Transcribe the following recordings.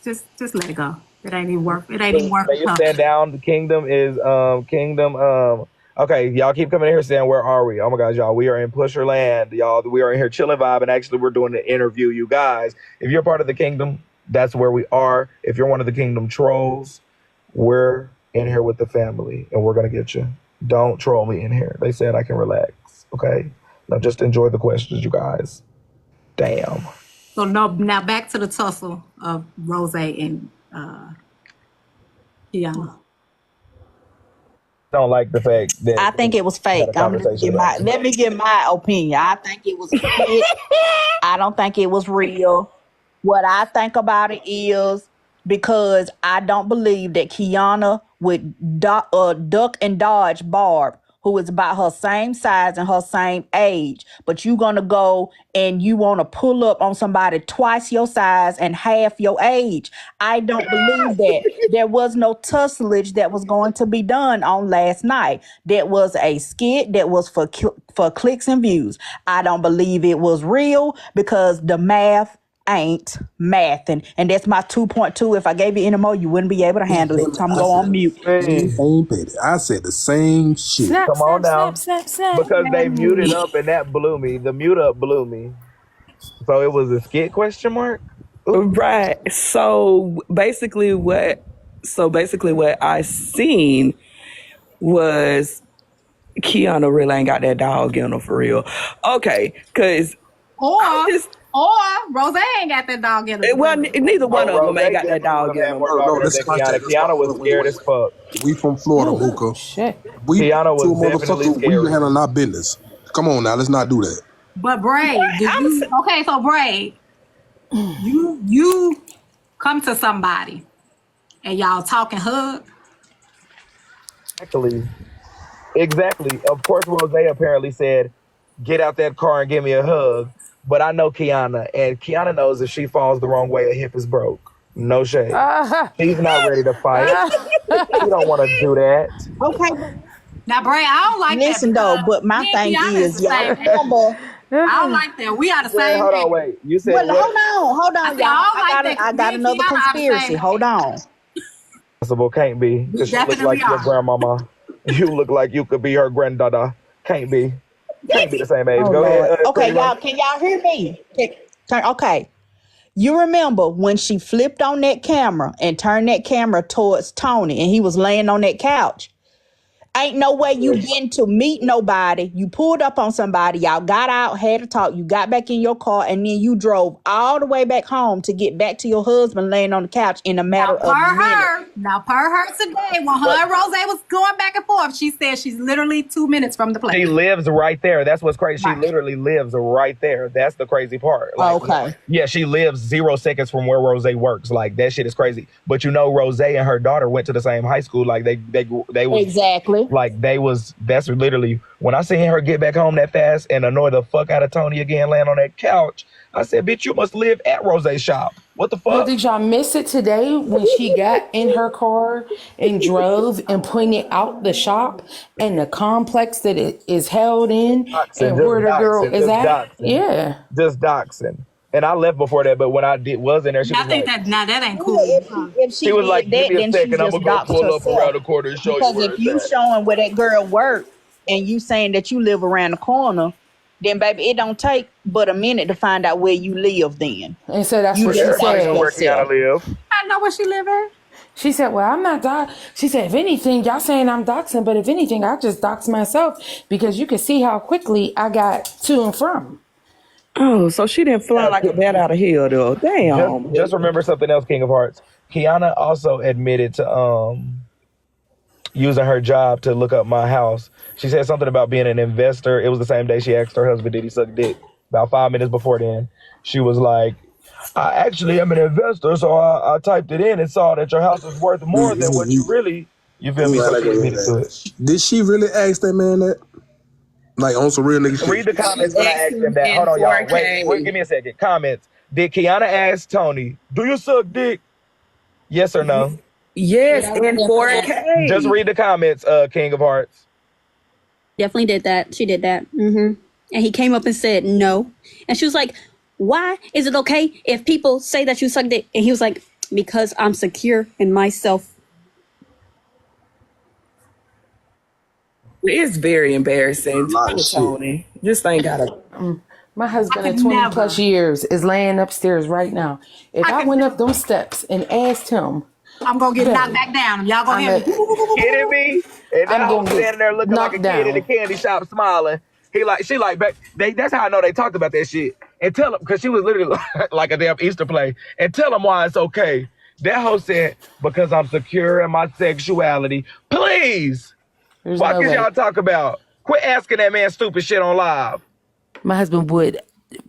just let it go. It ain't even worth. It ain't even worth May you talking. stand down. The kingdom is kingdom. Okay, y'all keep coming in here saying, where are we? Oh my gosh, y'all, we are in Pusher Land, y'all. We are in here chilling vibe, and actually, we're doing the interview. You guys, if you're part of the kingdom, that's where we are. If you're one of the kingdom trolls, we're in here with the family, and we're gonna get you. Don't troll me in here. They said I can relax. Okay, now just enjoy the questions, you guys. Damn. So no, now back to the tussle of Rose and Kiana. Don't like the fact that I think it was we had a fake. conversation about it. Let me give my opinion. I think it was a skit. I don't think it was real. What I think about it is because I don't believe that Kiana would duck and dodge Barb, who is about her same size and her same age. But you gonna go and you want to pull up on somebody twice your size and half your age. I don't believe that. There was no tusslage that was going to be done on last night. That was a skit that was for clicks and views. I don't believe it was real because the math ain't mathing. And that's my 2.2. If I gave you any more, you wouldn't be able to handle it. So I'm I going to go said on mute. the Hey, same petty. I said the same shit. Snap, come on snap, snap, now. snap, snap. Because they muted up and that blew me. The mute up blew me. So it was a skit question mark? Ooh. Right. So basically what I seen was Kiana really ain't got that dog in her for real. Okay, cause I'm Or just Rose ain't got that dog in her. well, neither one Oh, of them Rose ain't got that definitely would dog have in had them. more No, dog no, in her let's than scratch Kiana. that. Let's Kiana was wait, scared wait. as fuck. We from Florida, Oh, Mooka. shit. We Kiana to was a definitely motherfucker. We scary. handling our business. Come on now, let's not do that. But Braid, do I'm you okay? So Braid, you come to somebody and y'all talking hug. Exactly. Of course, Rose apparently said, get out that car and give me a hug. But I know Kiana, and Kiana knows if she falls the wrong way, a hip is broke. No shade. She's not ready to fight. She don't want to do that. Okay, but Now, Braid, I don't like that listen though, because but my me and thing Kiana is is, the y'all same age. remember. I don't like that. We are the Wait, same hold on, age. wait. You said Well, what? hold I on, said I y'all. don't like that I because me got and another Kiana are the conspiracy. same Hold age. on. Possible can't be We because she look definitely like your are. grandmama. You look like you could be her granddaughter. Can't be. Can't be the same age. Oh Go ahead, Lord. Pretty Okay, Rose. y'all. Can y'all hear me? Okay. You remember when she flipped on that camera and turned that camera towards Tony and he was laying on that couch? Ain't no way you been to meet nobody. You pulled up on somebody. Y'all got out, had a talk. You got back in your car, and then you drove all the way back home to get back to your husband laying on the couch in a matter of minutes. Now per her today, when her and Rose was going back and forth, she said she's literally 2 minutes from the She place. lives right there. That's what's crazy. She Right. literally lives right there. That's the crazy part. Like, Okay. yeah, she lives 0 seconds from where Rose works. Like that shit is crazy. But you know, Rose and her daughter went to the same high school. Like they was Exactly. like they was. That's literally when I seen her get back home that fast and annoy the fuck out of Tony again, laying on that couch. I said, "Bitch, you must live at Rose's shop. What the But fuck?" did y'all miss it today when she got in her car and drove and pointed out the shop and the complex that it is held in Doxing, and just where the girl doxing, is just at? doxing, Yeah. just doxing. And I left before that, but when I did was in there, she I was think like, that now that ain't Yeah, cool. if she she was like, did "Give that, me a then she second. I'm just gonna go doxed pull up herself. around the corner and show you Because where if it's you at." showing where that girl work and you saying that you live around the corner, then baby, it don't take but a minute to find out where you live then. And so that's You what But she just everybody doxed know said. where Kiana yourself. live. I know where she live at. She said, well, I'm not She said, if anything, y'all saying I'm doxing, but if anything, I just dox myself because you can see how quickly I got to and from. Oh, so she didn't fly like a bat out of hell though. Just Damn. just remember something else, King of Hearts. Kiana also admitted to using her job to look up my house. She said something about being an investor. It was the same day she asked her husband, did he suck dick? About 5 minutes before then, she was like, I actually am an investor, so I typed it in and saw that your house is worth more than what you really, you feel me? So she admitted to it. Did she really ask that man that? Like on some real nigga Read shit? the She comments when I asked asked him him that. in Hold on, y'all. Wait, 4K. give me a second. Comments. Did Kiana ask Tony, do you suck dick? Yes or no? Yes, Yeah, in definitely, Just 4K. read the comments, King of Hearts. definitely did that. She did that. And he came up and said no. And she was like, why is it okay if people say that you suck dick? And he was like, because I'm secure in myself. It's very embarrassing. A lot of shit. Tony, this thing gotta. My husband I of could 20 never. plus years is laying upstairs right now. If I I could went never. up those steps and asked him, I'm gonna get knocked babe, back down. Y'all gonna I'm hear at, me. Kidding me? And that I'm hoe gonna get standing there looking like a knocked kid in a down. candy shop, smiling. She like, that's how I know they talked about that shit. And tell them, because she was literally like a damn Easter play. And tell them why it's okay. That hoe said, because I'm secure in my sexuality. Please. There's What no can way. y'all talk about? Quit asking that man stupid shit on live. My husband would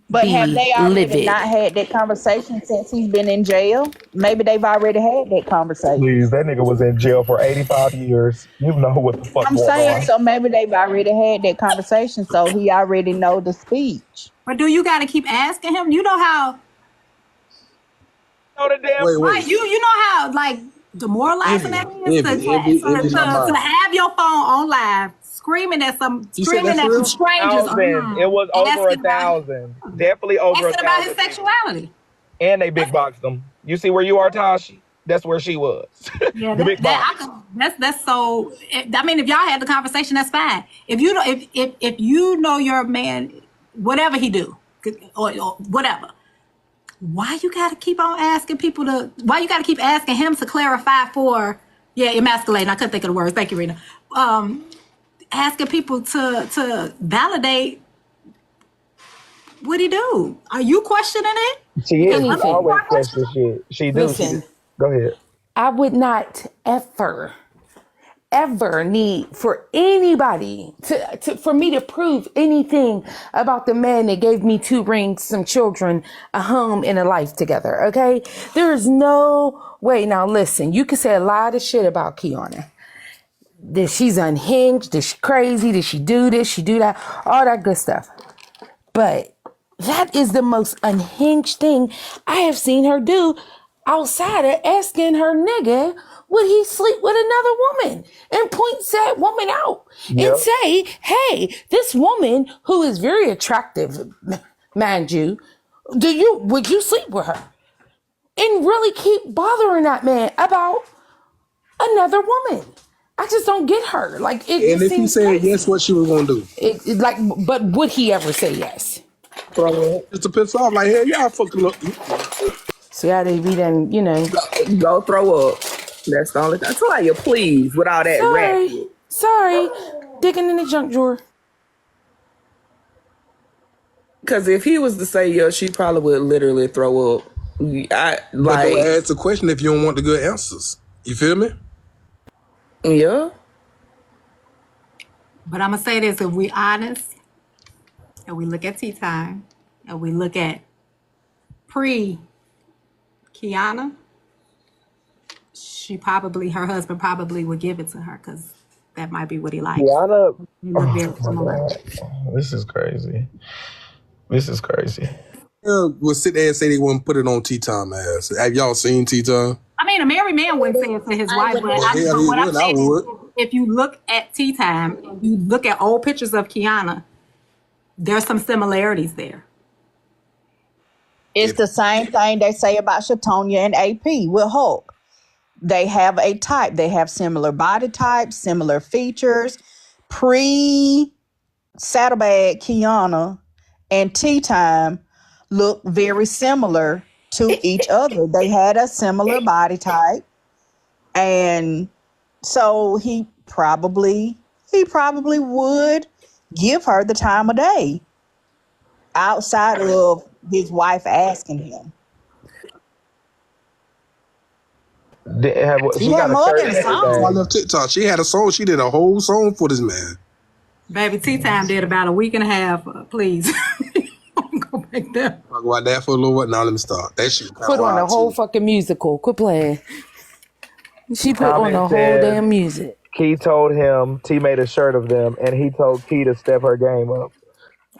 But have be they already livid. not had that conversation since he's been in jail? Maybe they've already had that conversation. Please, that nigga was in jail for 85 years. You know what the fuck I'm going saying, on. so maybe they've already had that conversation, so he already know the speech. But do you gotta keep asking him? You know how Know the damn Wait. you know how like demoralizing that is Envy, to my mind. have your phone on live screaming at some You said that screaming for at real? some strangers thousands. It was over asking about 1,000. Definitely over asking about his 1,000. sexuality. And they big boxed them. You see where you are, Tashi? That's where she was. Yeah, The big box. that's so. I mean, if y'all had the conversation, that's fine. If you know, if you know your man, whatever he do, or whatever, why you gotta keep on asking people to? Why you gotta keep asking him to clarify for? Yeah, emasculating. I couldn't think of the words. Thank you, Rena. Asking people to validate what he do. Are you questioning it? She is. Anything. She always question shit. She do. Listen. Go ahead. I would not ever need for anybody for me to prove anything about the man that gave me 2 rings, some children, a home, and a life together. Okay, there is no way. Now listen, you can say a lot of shit about Kiana. That she's unhinged, that she crazy, that she do this, she do that, all that good stuff. But that is the most unhinged thing I have seen her do outside of asking her nigga, would he sleep with another woman? And points that woman out and say, hey, this woman who is very attractive, mind you, would you sleep with her? And really keep bothering that man about another woman. I just don't get her. Like it And just if he seems said crazy. yes, what she was gonna do? But would he ever say yes? Just to piss off, like, hell, y'all fucking look. See how they be then, Go throw up. That's the only thing. Toya, please, with all that rap. Sorry, digging in the junk drawer. Because if he was to say yes, she probably would literally throw up. But don't ask the question if you don't want the good answers. You feel me? Yeah. But I'm gonna say this: if we honest, and we look at tea time, and we look at pre Kiana, her husband probably would give it to her because that might be what he likes. Kiana. They look very similar. This is crazy. Yeah, will sit there and say they wouldn't put it on Tea Time ass. Have y'all seen Tea Time? I mean, a married man wouldn't say it to his wife, but Well, hell, he what I'm would. I saying is, would. if you look at tea time, you look at old pictures of Kiana, there's some similarities there. It's the same thing they say about Shatonia and AP with Hulk. They have a type. They have similar body types, similar features. Pre-Saddlebag Kiana and Tea Time look very similar to each other. They had a similar body type. And so he probably would give her the time of day outside of his wife asking him. She had got a more shirt than and a song. everything. I love TikTok. She had a song. She did a whole song for this man. Baby, tea time did about a week and a half. Please. Go back there. Talk about that for a little while. Now let me start. That shit Put on the whole fucking musical. Quit playing. She put on the whole damn music. Key told him, T made a shirt of them, and he told Key to step her game up.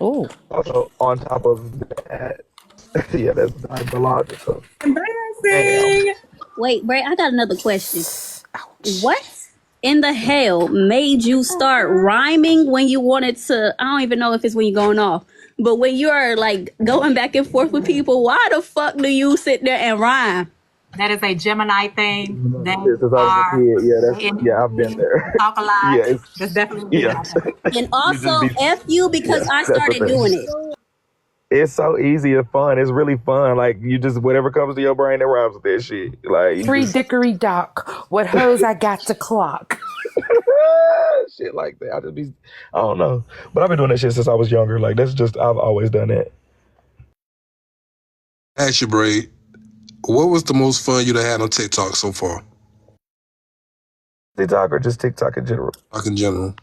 Oh. Also, on top of that, yeah, that's psychological. Embarrassing. Wait, Bray, I got another question. What in the hell made you start rhyming when you wanted to? I don't even know if it's when you're going off, but when you are like going back and forth with people, why the fuck do you sit there and rhyme? That is a Gemini thing. They Since I was a are kid, yeah, they I've been there. talk a lot. Yeah, That's definitely a yeah. Gemini thing. And You just also, be, F you because I that's the started thing. doing it. It's so easy and fun. It's really fun. Like you just whatever comes to your brain that rhymes with that shit. Like you Free just dickory dock. What hoes I got to clock. shit like that. I don't know. But I've been doing that shit since I was younger. Like that's just I've always done that. Ask you, Braid, what was the most fun you've had on TikTok so far? TikTok or just TikTok in general? Like in general.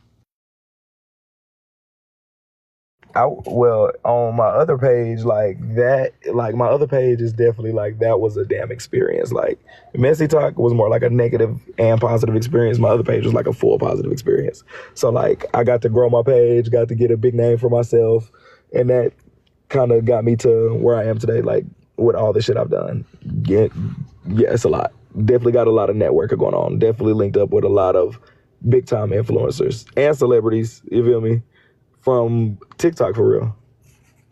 Well, on my other page, like my other page is definitely like that was a damn experience. Like Messy Talk was more like a negative and positive experience. My other page was like a full positive experience. So like I got to grow my page, got to get a big name for myself, and that kind of got me to where I am today. Like with all the shit I've done, yeah, it's a lot. Definitely got a lot of networking going on. Definitely linked up with a lot of big time influencers and celebrities. You feel me? From TikTok for real.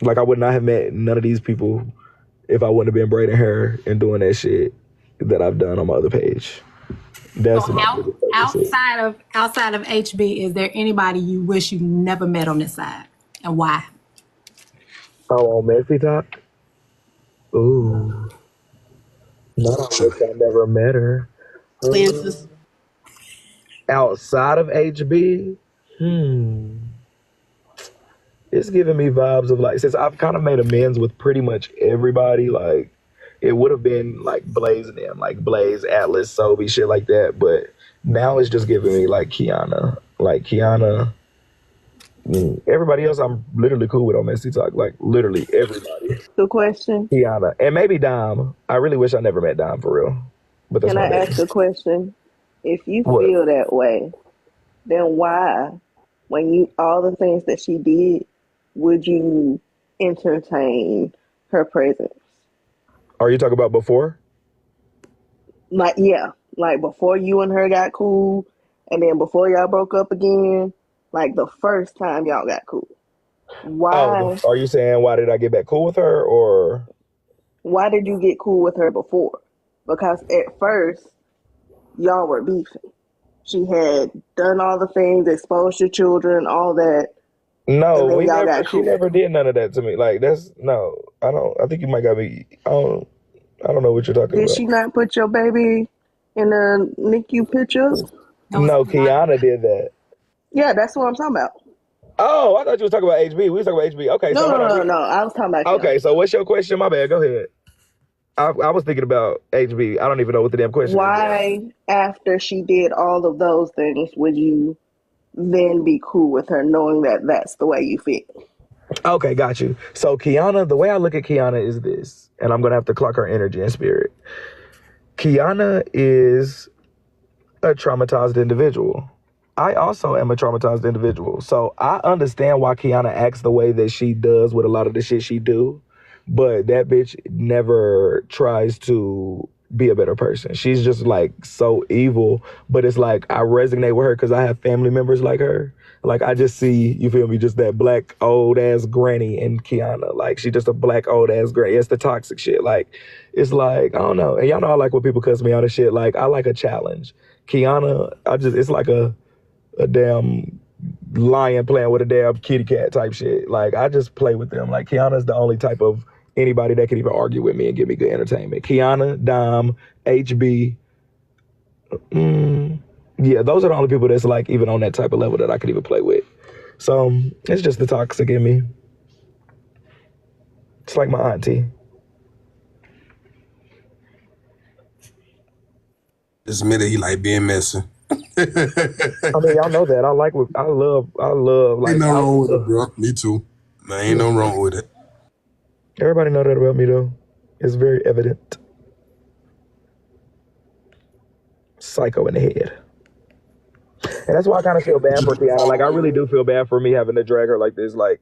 Like I would not have met none of these people if I wouldn't have been braiding hair and doing that shit that I've done on my other page. That's So outside of HB, is there anybody you wish you never met on this side, and why? Oh, on Messy Talk? Ooh. Not unless I never met her. Francis. Outside of HB? It's giving me vibes of like, since I've kind of made amends with pretty much everybody, like it would have been like Blaze and them, like Blaze, Atlas, Sobe, shit like that. But now it's just giving me like Kiana. Like Kiana, everybody else I'm literally cool with on Messy Talk. Like literally everybody. The question. Kiana. And maybe Dom. I really wish I never met Dom for real. But that's Can I my ask name. a question? If you What? feel that way, then why, when you all the things that she did, would you entertain her presence? Are you talking about before? Like, yeah, like before you and her got cool, and then before y'all broke up again, like the first time y'all got cool. Why? Are you saying why did I get back cool with her or? Why did you get cool with her before? Because at first, y'all were beefing. She had done all the things, exposed your children, all that. No, And then we y'all never. got She cool. never did none of that to me. Like that's no. I don't. I think you might got me. I don't know what you're talking Did about. she not put your baby in the NICU picture? No, Kiana did that. Yeah, that's what I'm talking about. Oh, I thought you was talking about HB. We was talking about HB. Okay, so No, hold no, on. no, no. I was talking about Okay, Kim. so what's your question? My bad. Go ahead. I was thinking about HB. I don't even know what the damn question is. Why, after she did all of those things, would you then be cool with her, knowing that that's the way you feel? Okay, got you. So Kiana, the way I look at Kiana is this, and I'm gonna have to clock her energy and spirit. Kiana is a traumatized individual. I also am a traumatized individual. So I understand why Kiana acts the way that she does with a lot of the shit she do, but that bitch never tries to be a better person. She's just like so evil, but it's like I resonate with her because I have family members like her. Like I just see, you feel me, just that black old ass granny in Kiana. Like she just a black old ass granny. It's the toxic shit. Like it's like, I don't know. And y'all know I like when people cuss me out and shit. Like I like a challenge. Kiana, it's like a damn lion playing with a damn kitty cat type shit. Like I just play with them. Like Kiana's the only type of anybody that can even argue with me and give me good entertainment. Kiana, Dom, HB. Yeah, those are the only people that's like even on that type of level that I could even play with. So it's just the toxic in me. It's like my auntie. Just admitted he like being messy. I mean, y'all know that. I love like Ain't nothing wrong with it, bro. Me too. There ain't nothing wrong with it. everybody know that about me though. It's very evident. Psycho in the head. And that's why I kind of feel bad for Kiana. Like, I really do feel bad for me having to drag her like this, like,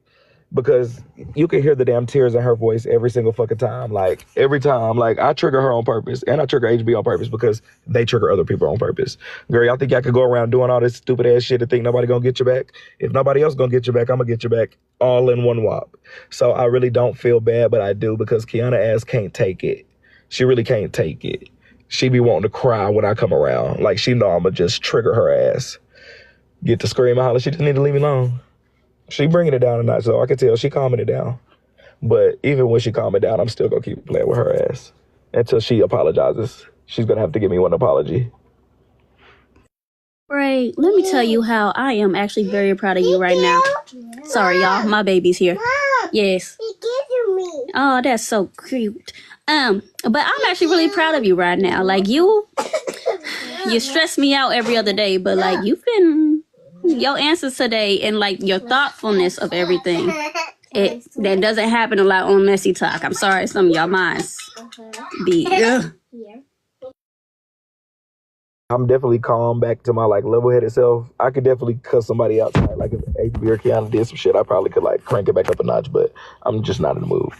because you can hear the damn tears in her voice every single fucking time. Like, every time, like, I trigger her on purpose, and I trigger HB on purpose because they trigger other people on purpose. Girl, y'all think y'all could go around doing all this stupid ass shit and think nobody gonna get you back? If nobody else gonna get you back, I'm gonna get you back all in one whop. So I really don't feel bad, but I do, because Kiana ass can't take it. She really can't take it. she be wanting to cry when I come around. Like she know I'ma just trigger her ass. Get to scream and holler. She just need to leave me alone. She bringing it down a notch, so I can tell she calming it down. But even when she calm it down, I'm still gonna keep playing with her ass until she apologizes. She's gonna have to give me one apology. Ray, let me tell you how I am actually very proud of you right now. Sorry, y'all. My baby's here. Yes. Oh, that's so cute. But I'm actually really proud of you right now. Like you stress me out every other day, but like you've been your answers today and like your thoughtfulness of everything. That doesn't happen a lot on Messy Talk. I'm sorry, some of y'all minds be. Ugh. I'm definitely calm back to my like level-headed self. I could definitely cuss somebody out tonight. Like if HB or Kiana did some shit, I probably could like crank it back up a notch, but I'm just not in the mood.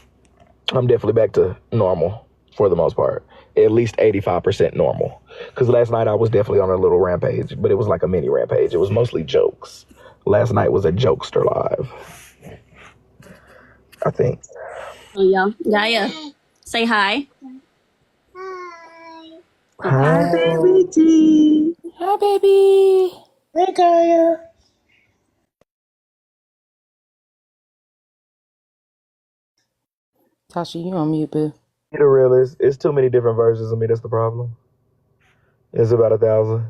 I'm definitely back to normal for the most part. At least 85% normal. Because last night I was definitely on a little rampage, but it was like a mini rampage. It was mostly jokes. Last night was a jokester live, I think. Oh, y'all. Gaia, say hi. Hi. Baby G. Hi, baby. Hey, Gaia. Tasha, you on mute, boo. The real is, it's too many different versions of me. That's the problem. It's about 1,000.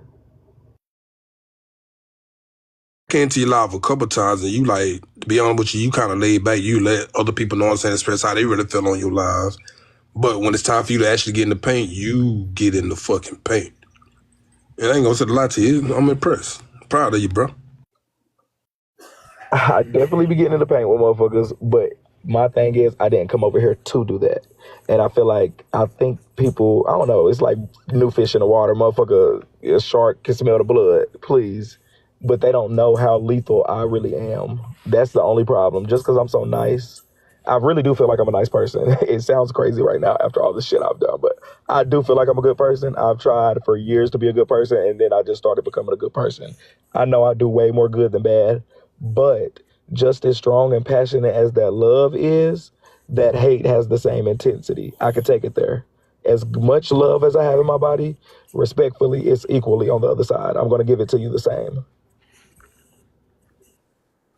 Came to your live a couple times and you like, to be honest with you, you kind of laid back. You let other people know what I'm saying, express how they really feel on your lives. But when it's time for you to actually get in the paint, you get in the fucking paint. And I ain't gonna say a lot to you. I'm impressed. Proud of you, bro. I definitely be getting in the paint with motherfuckers, but my thing is I didn't come over here to do that. And I feel like, I think people, I don't know, it's like new fish in the water. Motherfucker, a shark can smell the blood, please. But they don't know how lethal I really am. That's the only problem. Just because I'm so nice, I really do feel like I'm a nice person. It sounds crazy right now after all the shit I've done, but I do feel like I'm a good person. I've tried for years to be a good person, and then I just started becoming a good person. I know I do way more good than bad, but just as strong and passionate as that love is, that hate has the same intensity. I could take it there. As much love as I have in my body, respectfully, it's equally on the other side. I'm going to give it to you the same.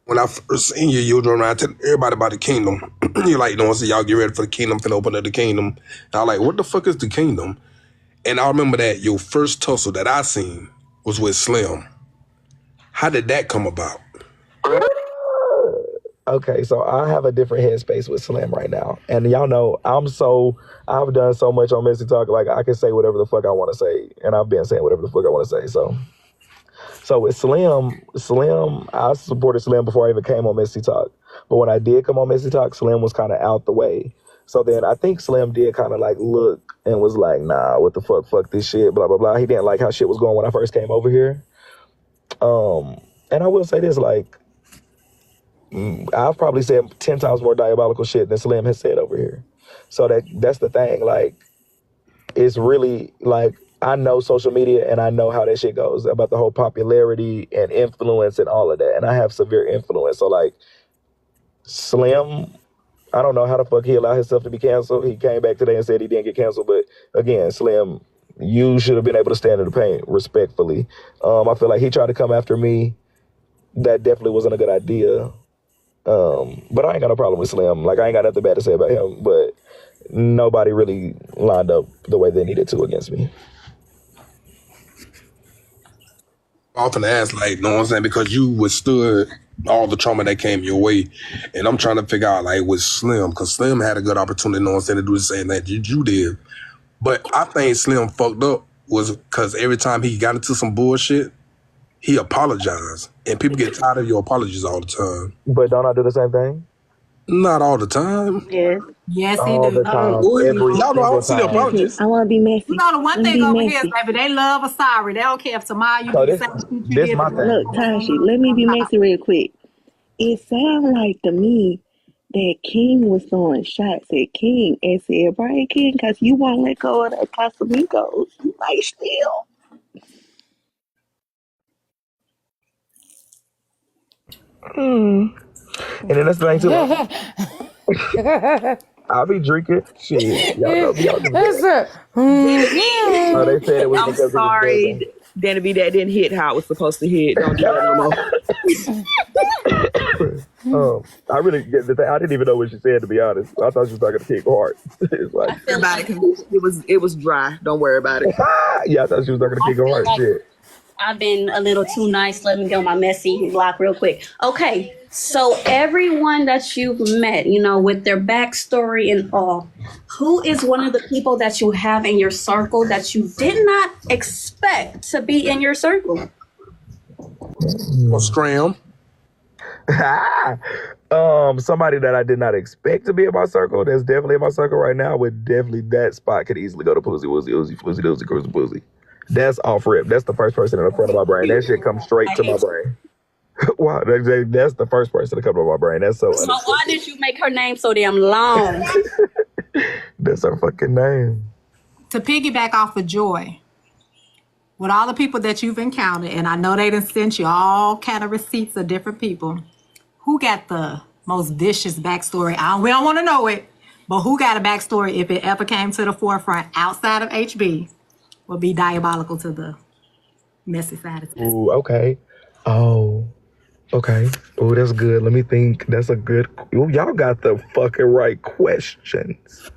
When I first seen you, you was running around telling everybody about the kingdom. You're like, you know, so y'all get ready for the kingdom, finna open up the kingdom. And I was like, what the fuck is the kingdom? And I remember that your first tussle that I seen was with Slim. How did that come about? Okay, so I have a different headspace with Slim right now. And y'all know I've done so much on Messy Talk, like I can say whatever the fuck I want to say. And I've been saying whatever the fuck I want to say. So with Slim, I supported Slim before I even came on Messy Talk. But when I did come on Messy Talk, Slim was kind of out the way. So then I think Slim did kind of like look and was like, nah, what the fuck this shit, blah, blah, blah. He didn't like how shit was going when I first came over here. And I will say this, like, I've probably said 10 times more diabolical shit than Slim has said over here. So that's the thing. Like, it's really like, I know social media and I know how that shit goes about the whole popularity and influence and all of that. And I have severe influence. So like Slim, I don't know how the fuck he allowed himself to be canceled. He came back today and said he didn't get canceled. But again, Slim, you should have been able to stand in the paint respectfully. I feel like he tried to come after me. That definitely wasn't a good idea. But I ain't got no problem with Slim. Like, I ain't got nothing bad to say about him. But nobody really lined up the way they needed to against me. I often ask, like, you know what I'm saying? Because you withstood all the trauma that came your way. And I'm trying to figure out, like, with Slim, because Slim had a good opportunity, you know what I'm saying, to do the same that you did. But I think Slim fucked up was because every time he got into some bullshit, he apologized. And people get tired of your apologies all the time. But don't I do the same thing? Not all the time. Yes. Yes, he All do. the time. Every Y'all know I don't see the single time. apologies. I want to be messy. You know the one Let me thing be over here is, messy. baby, they love a sorry. They don't care if tomorrow you So do the this same shit you did. my thing. Look, Tashi, let me be messy real quick. It sounds like to me that King was throwing shots at King and said, right, King, because you won't let go of that Casamigos. You might still. And then that's the thing too. I'll be drinking. Shit, y'all know me. Y'all That's a, Oh, they said it was I'm because it was sorry, bigger. Danny B. That didn't hit how it was supposed to hit. Don't do that no more. I really get the thing. I didn't even know what she said, to be honest. I thought she was talking to King Hart. It's like, I feel About it, like 'cause it was dry. Don't worry about it. yeah, I thought she was talking to I King feel Hart. like Shit. I've been a little too nice. Let me go my messy block real quick. Okay, so everyone that you've met, you know, with their backstory and all, who is one of the people that you have in your circle that you did not expect to be in your circle? Well, Scram. Somebody that I did not expect to be in my circle, that's definitely in my circle right now, would definitely, that spot could easily go to Pussy Woozy Uzi Floozy Doozy Cruisy Boozy. That's off rip. That's the first person in the front of my brain. That shit comes straight to my brain. Wow, that's the first person to come to my brain. That's so So why unexpected. did you make her name so damn long? That's her fucking name. To piggyback off of Joy, with all the people that you've encountered, and I know they done sent you all kind of receipts of different people, who got the most vicious backstory? We don't want to know it, but who got a backstory, if it ever came to the forefront outside of HB, would be diabolical to the messy side of things. Ooh, okay. Oh, okay. Oh, that's good. Let me think. That's a good. Ooh, y'all got the fucking right questions.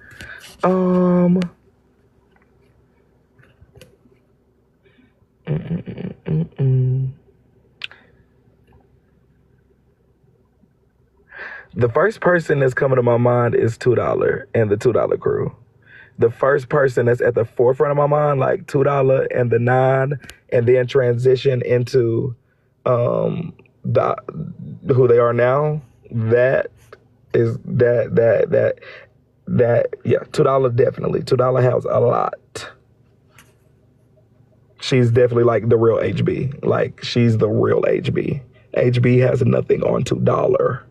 The first person that's coming to my mind is $2 and the $2 crew. The first person that's at the forefront of my mind, like $2 and the 9, and then transition into who they are now. That is that yeah, $2 definitely. $2 has a lot. She's definitely like the real HB. Like, she's the real HB. HB has nothing on $2.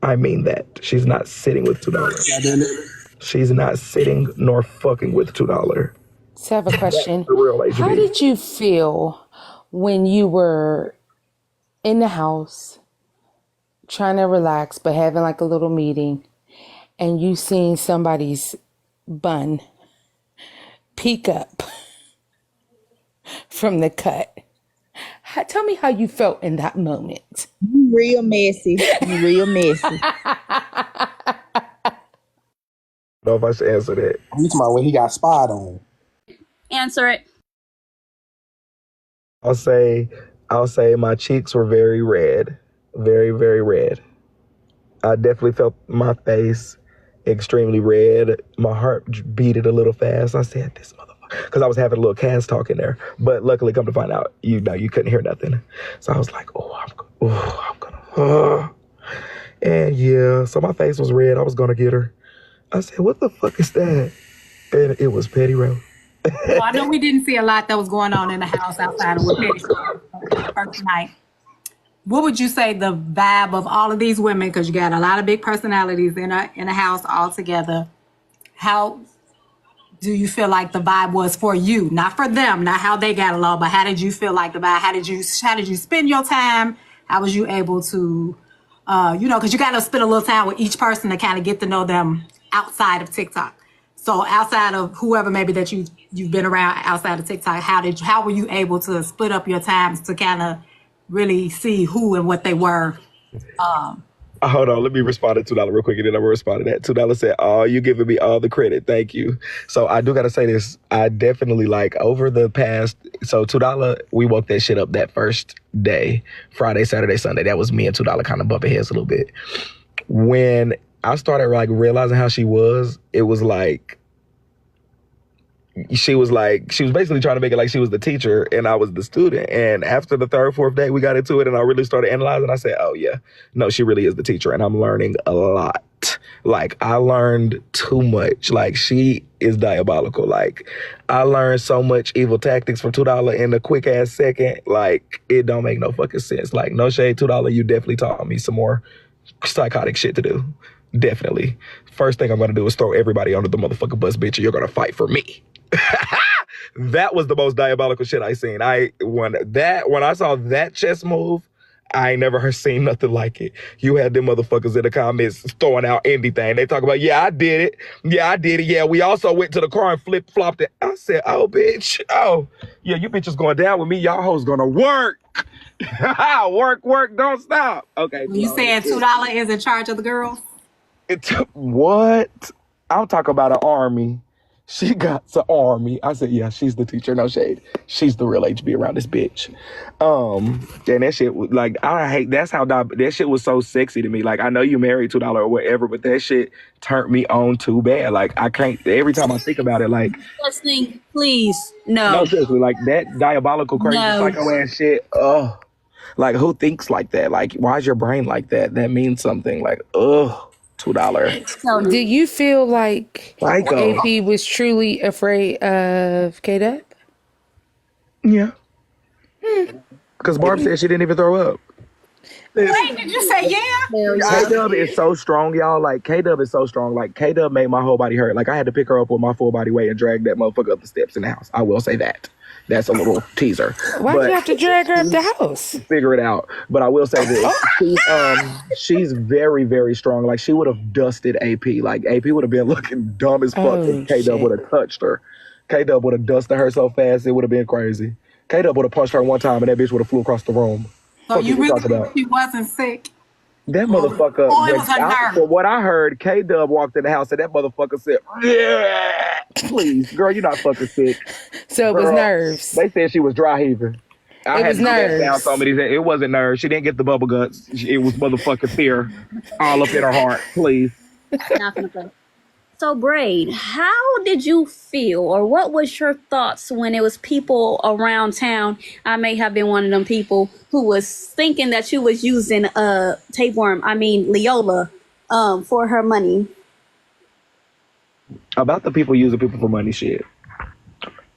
I mean that. She's not sitting with $2. She's not sitting nor fucking with $2. So I have a question. The real HB. How did you feel when you were in the house trying to relax but having like a little meeting and you seen somebody's bun peek up from the cut? Tell me how you felt in that moment. You real messy. You real messy. I don't know if I should answer that. You talking about when he got spied on? Answer it. I'll say my cheeks were very red. Very, very red. I definitely felt my face extremely red. My heart beat it a little fast. I said, this motherfucker. Because I was having a little cast talk in there. But luckily, come to find out, you couldn't hear nothing. So I was like, I'm gonna. And yeah, so my face was red. I was gonna get her. I said, what the fuck is that? And it was Petty Row. So I know we didn't see a lot that was going on in the house outside of what Petty said the first night. What would you say the vibe of all of these women, because you got a lot of big personalities in a house all together, how do you feel like the vibe was for you? Not for them, not how they got along, but how did you feel like the vibe? How did you spend your time? How was you able to, because you got to spend a little time with each person to kind of get to know them outside of TikTok. So outside of whoever maybe that you've been around outside of TikTok, how were you able to split up your times to kind of really see who and what they were? Hold on, let me respond to $2 real quick, and then I'm gonna respond to that. $2 said, "Oh, you giving me all the credit, thank you." So I do gotta say this. I definitely like over the past. So $2, we woke that shit up that first day, Friday, Saturday, Sunday. That was me and $2 kind of bumping heads a little bit. When I started like realizing how she was, it was like. She was basically trying to make it like she was the teacher and I was the student. And after the third, fourth day, we got into it and I really started analyzing. I said, oh yeah, no, she really is the teacher and I'm learning a lot. Like, I learned too much. Like, she is diabolical. Like, I learned so much evil tactics from $2 in a quick ass second. Like, it don't make no fucking sense. Like, no shade, $2, you definitely taught me some more psychotic shit to do. Definitely. First thing I'm gonna do is throw everybody under the motherfucking bus, bitch, and you're gonna fight for me. That was the most diabolical shit I seen. When I saw that chess move, I ain't never seen nothing like it. You had them motherfuckers in the comments throwing out anything. They talk about, yeah, I did it. Yeah, I did it. Yeah, we also went to the car and flip-flopped it. I said, oh, bitch. Oh, yeah, you bitches going down with me. Y'all hoes gonna work. Work, don't stop. Okay. You so saying $2 is in charge of the girls? What? I'm talking about an army. She got the army. I said, yeah, she's the teacher. No shade. She's the real HB around this bitch. And that shit, like, I hate, that's how, that shit was so sexy to me. Like, I know you married $2 or whatever, but that shit turned me on too bad. Like, I can't, every time I think about it, like, Listening, please. No. no, seriously, like, that diabolical, crazy, No. psycho ass shit, like, who thinks like that? Like, why is your brain like that? That means something. Like, $2. Do you feel like Psycho. AP was truly afraid of K-Dub? Yeah. Because Barb said she didn't even throw up. Wait, did you say yeah? K-Dub is so strong, y'all. Like, K-Dub is so strong. Like, K-Dub made my whole body hurt. Like, I had to pick her up with my full body weight and drag that motherfucker up the steps in the house. I will say that. That's a little teaser. Why do you have to drag her up the house? Figure it out. But I will say this. She's very, very strong. Like, she would have dusted AP. Like, AP would have been looking dumb as fuck if K-Dub would have touched her. K-Dub would have dusted her so fast, it would have been crazy. K-Dub would have punched her one time and that bitch would have flew across the room. So What you you really talking about? think she wasn't sick? That motherfucker, Oh, it was her nerve. from what I heard, K-Dub walked in the house and that motherfucker said, yeah, please, girl, you're not fucking sick. So it was Girl, nerves. They said she was dry heaving. I It had was to do that nerves. sound so many times. It wasn't nerves. She didn't get the bubble guts. It was motherfucking fear all up in her heart. Please. Not gonna play. So, Braid, how did you feel, or what was your thoughts when it was people around town? I may have been one of them people who was thinking that you was using Leola, for her money. About the people using people for money shit.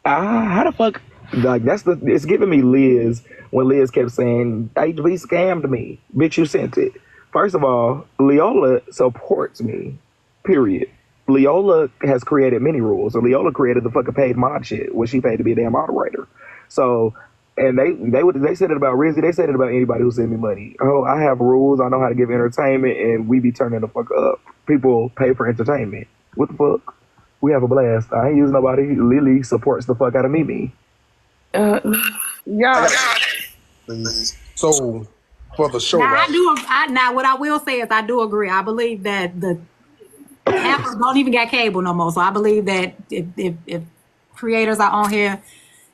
How the fuck? Like, it's giving me Liz when Liz kept saying, HB scammed me. Bitch, you sent it. First of all, Leola supports me. Period. Leola has created many rules. So Leola created the fucking paid mod shit where she paid to be a damn moderator. So, and they said it about Rizzy. They said it about anybody who sent me money. Oh, I have rules. I know how to give entertainment, and we be turning the fuck up. People pay for entertainment. What the fuck? We have a blast. I ain't using nobody. Lily supports the fuck out of Mimi. Yeah. So for the show, Now, right? now, what I will say is I do agree. I believe that the Apple don't even got cable no more. So I believe that if creators are on here,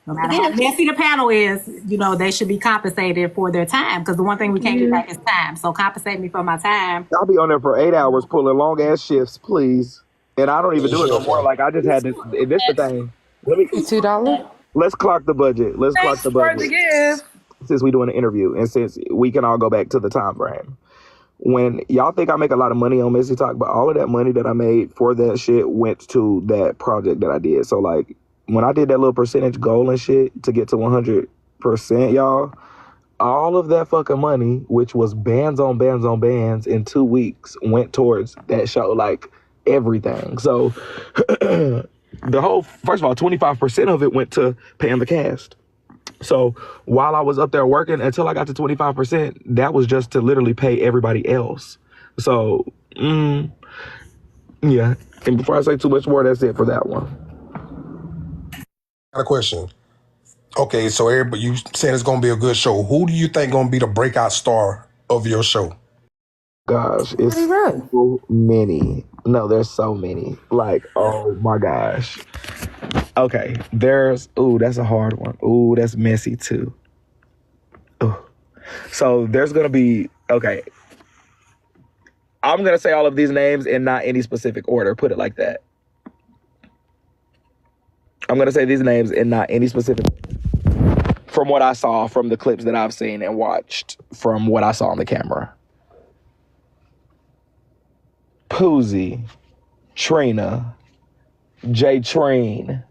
no matter how messy the panel is, they should be compensated for their time. Because the one thing we can't get back is time. So compensate me for my time. I'll be on there for 8 hours pulling long ass shifts, please. And I don't even do it no more. Like, I just had to. This the thing. $2? Let's clock the budget. Let's clock the budget. Since we doing an interview and since we can all go back to the time frame. When y'all think I make a lot of money on Missy Talk, but all of that money that I made for that shit went to that project that I did. So, like, when I did that little percentage goal and shit to get to 100%, y'all, all of that fucking money, which was bands on bands on bands in 2 weeks, went towards that show. Like, everything. So, first of all, 25% of it went to paying the cast. So while I was up there working until I got to 25%, that was just to literally pay everybody else. So, yeah. And before I say too much more, that's it for that one. Got a question. Okay, so everybody, you saying it's gonna be a good show. Who do you think gonna be the breakout star of your show? Gosh, it's so many. No, there's so many. Like, oh my gosh. Okay, that's a hard one. Ooh, that's messy too. Ooh. So there's gonna be, okay. I'm gonna say all of these names in not any specific order. Put it like that. I'm gonna say these names in not any specific. From what I saw, from the clips that I've seen and watched, from what I saw on the camera. Poozy, Trina, J Train,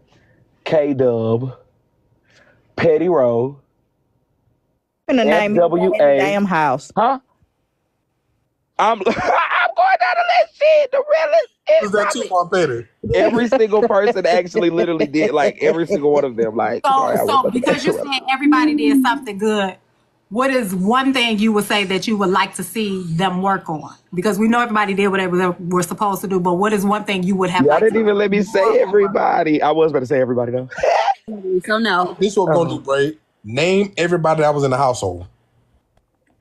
K-Dub, Petty Row, In the name of FWA. the damn house. Huh? I'm going down the list, shit. The realest. Is that too far better? Every single person actually literally did, like, every single one of them. Like, So because you're saying everybody did something good, what is one thing you would say that you would like to see them work on? Because we know everybody did whatever they were supposed to do, but what is one thing you would have Y'all liked didn't to even let me say everybody. I was about to say everybody though. So no. This is what we're gonna do, Bray. Name everybody that was in the household.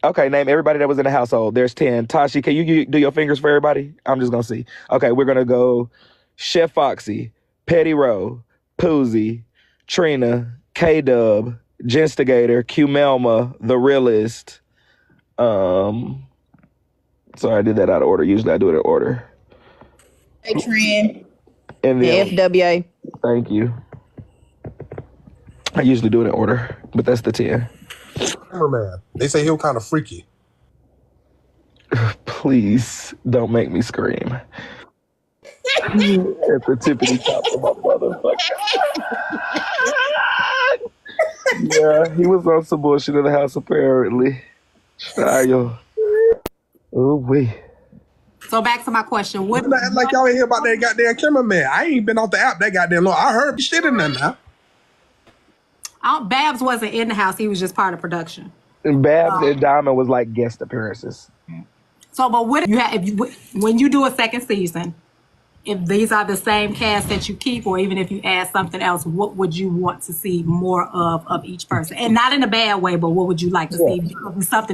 Okay, name everybody that was in the household. There's 10. Tashi, can you do your fingers for everybody? I'm just gonna see. Okay, we're gonna go Chef Foxy, Petty Row, Poozy, Trina, K-Dub, Genstigator, Q Melma, The Realist. Sorry, I did that out of order. Usually I do it in order. Trend, And then FWA. thank you. I usually do it in order, but that's the 10. Cameraman. They say he was kind of freaky. Please don't make me scream. At the tippity top of my motherfucker. Yeah, he was on some bullshit in the house apparently. Child. Oh wait. So back to my question. What Like y'all ain't hear about that goddamn cameraman. I ain't been off the app that goddamn long. I heard shit in there now. Babs wasn't in the house, he was just part of production. And Babs and Diamond was like guest appearances. So but what when you do a second season, if these are the same cast that you keep, or even if you add something else, what would you want to see more of each person? And not in a bad way, but what would you like to see? Something